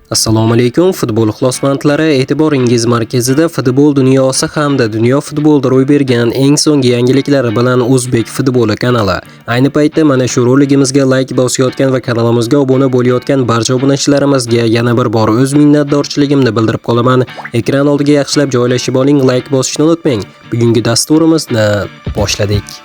Assalomu alaykum futbol ixlosmandlari, e'tiboringiz markazida futbol dunyosi hamda dunyo futbolida ro'y bergan eng so'nggi yangiliklar bilan O'zbek futboli kanali. Ayni paytda mana shu roligimizga like bosayotgan va kanalimizga obuna bo'layotgan barcha obunachilarimizga yana bir bor o'z minnatdorchiligimni bildirib qolaman. Ekran oldiga yaxshilab joylashib oling, like bosishni unutmang. Bugungi dasturimizni boshladik.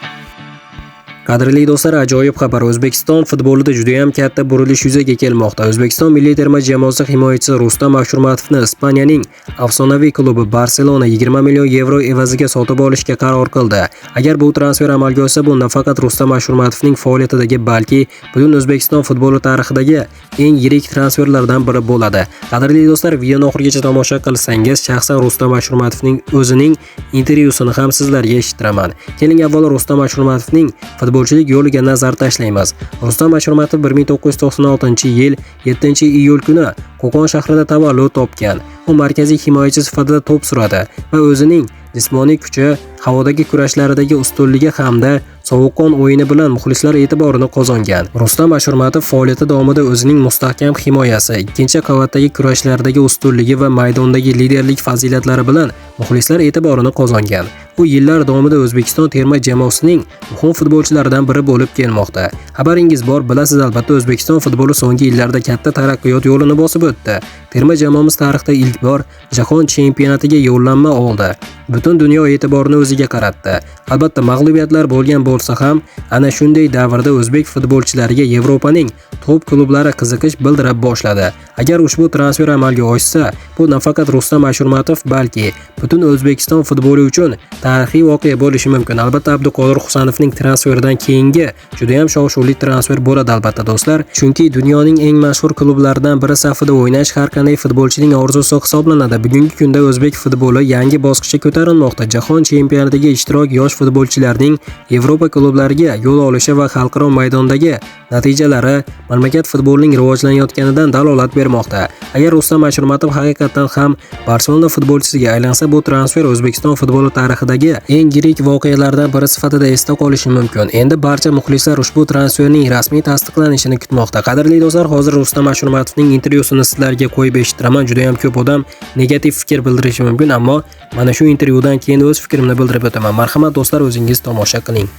Qadrli do'stlar, ajoyib xabar. O'zbekiston futbolida juda ham katta burilish yuzaga kelmoqda. O'zbekiston milliy terma jamoasi himoyachisi Rustam Ashurmatovni Ispaniyaning afsonaviy klubi Barselona 20 million yevro evaziga sotib olishga qaror qildi. Agar bu transfer amalga oshsa, bu nafaqat Rustam Ashurmatovning faoliyatidagi, balki butun O'zbekiston futboli tarixidagi eng yirik transferlardan biri bo'ladi. Qadrli do'stlar, videoni oxirigacha tomosha qilsangiz, shaxsan Rustam Ashurmatovning o'zining intervyusini ham sizlarga eshittiraman. Keling, avvalo Rustam Ashurmatovning futbolchilik yo'liga nazar tashlaymiz. Rustam Ashurmatov 1996-yil 7-iyul kuni Qo'qon shahrida tavallud topgan. U markaziy himoyachi sifatida to'p suradi va o'zining jismoniy kuchi, havodagi kurashlaridagi ustunligi hamda sovuqqon o'yini bilan muxlislar e'tiborini qozongan. Rustam Ashurmatov faoliyati davomida o'zining mustahkam himoyasi, ikkinchi qavatdagi kurashlardagi ustunligi va maydondagi liderlik fazilatlari bilan muxlislar e'tiborini qozongan. U yillar davomida O'zbekiston terma jamoasining muhim futbolchilaridan biri bo'lib kelmoqda. Xabaringiz bor, bilasiz albatta, O'zbekiston futboli so'nggi yillarda katta taraqqiyot yo'lini bosib o'tdi. Terma jamoamiz tarixda ilk bor jahon chempionatiga yo'llanma oldi. Butun dunyo e'tiborini o'ziga qaratdi. Albatta, mag'lubiyatlar bo'lgan bo'lsa ham, ana shunday davrda o'zbek futbolchilariga Yevropaning top klublari qiziqish bildira boshladi. Agar ushbu transfer amalga oshsa, bu nafaqat Rustam Ashurmatov, balki butun O'zbekiston futboli uchun tarixiy voqea bo'lishi mumkin. Albatta, Abduqodir Husanovning transferidan keyingi juda ham shov-shuvli transfer bo'ladi albatta do'stlar. Chunki dunyoning eng mashhur klublaridan biri safida o'ynash har qanday futbolchining orzusi hisoblanadi. Bugungi kunda o'zbek futboli yangi bosqichga ko'tarilmoqda. Jahon chempionatiga ishtirok yosh futbolchilarning Yevropa klublariga yo'l olishi va xalqaro maydondagi natijalari mamlakat futbolining rivojlanayotganidan dalolat bermoqda. Agar Rustam Ashurmatov haqiqatan ham Barselona futbolchisiga aylansa, bu transfer O'zbekiston futboli tarixidagi eng yirik voqealardan biri sifatida esda qolishi mumkin. Endi barcha muxlislar ushbu transferning rasmiy tasdiqlanishini kutmoqda. Qadrli do'stlar, hozir Rustam Ashurmatovning intervyusini sizlarga qo'yib eshittiraman. Juda ham ko'p odam negativ fikr bildirishi mumkin, ammo mana shu intervyudan keyin o'z fikrimni bildirib o'taman. Marhamat do'stlar, o'zingiz tomosha qiling.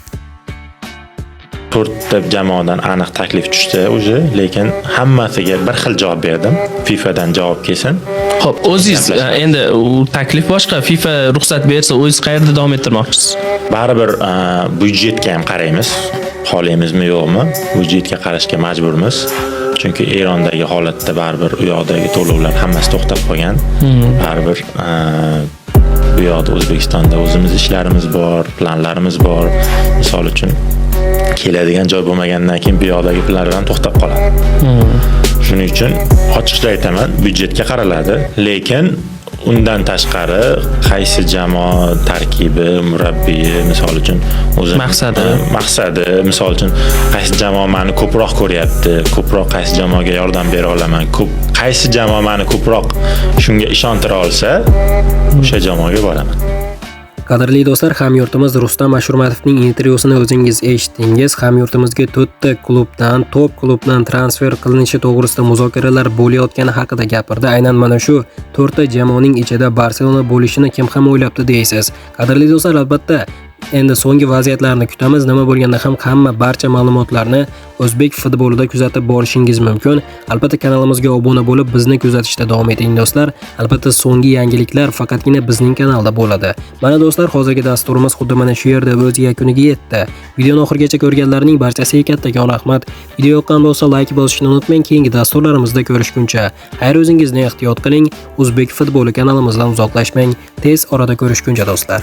4 jamoadan aniq taklif tushdi o'zi, lekin hammasiga bir xil javob berdim. FIFAdan javob kelsin. Xo'p, o'zingiz endi u taklif boshqa, FIFA ruxsat bersa, o'zingiz qayerda davom ettirmoqchisiz? Baribir byudjetga ham qaraymiz. Xohlaymizmi yo'qmi? Byudjetga qarashga majburmiz. Chunki Erondagi holatda baribir u yoqdagi to'lovlar hammasi to'xtab qolgan. Baribir bu yoqda O'zbekistonda o'zimiz ishlarimiz bor, planlarimiz bor. Misol uchun keladigan joy bo'lmagandan keyin bu yoqdagi planlar ham to'xtab qoladi. Shuning uchun ochiqcha aytaman, byudjetga qaraladi, lekin undan tashqari qaysi jamoa tarkibi, murabbiyi, misol uchun o'zi maqsadi, misol uchun qaysi jamoa meni ko'proq ko'ryapti, ko'proq qaysi jamoaga yordam bera olaman, qaysi jamoa meni ko'proq shunga ishontira olsa, o'sha jamoaga boraman. Qadrli do'stlar, hamyurtimiz Rustam Ashurmatovning intervyusini o'zingiz eshitdingiz. Hamyurtimizga 4 klubdan, top klubdan transfer qilinishi to'g'risida muzokaralar bo'layotgani haqida gapirdi. Aynan mana shu 4 jamoaning ichida Barselona bo'lishini kim ham o'ylabdi deysiz. Qadrli do'stlar, albatta endi so'nggi vaziyatlarni kutamiz. Nima bo'lganda ham hamma barcha ma'lumotlarni o'zbek futbolida kuzatib borishingiz mumkin. Albatta kanalimizga obuna bo'lib, bizni kuzatishda davom eting do'stlar. Albatta so'nggi yangiliklar faqatgina bizning kanalda bo'ladi. Mana do'stlar, hozirgi dasturimiz xuddi mana shu yerda o'z yakuniga yetdi. Videoni oxirigacha ko'rganlarning barchasiga kattakon rahmat. Video yoqqan bo'lsa like bosishni unutmang. Keyingi dasturlarimizda ko'rishguncha xayr, o'zingizni ehtiyot qiling. O'zbek futboli kanalimizdan uzoqlashmang. Tez orada ko'rishguncha do'stlar.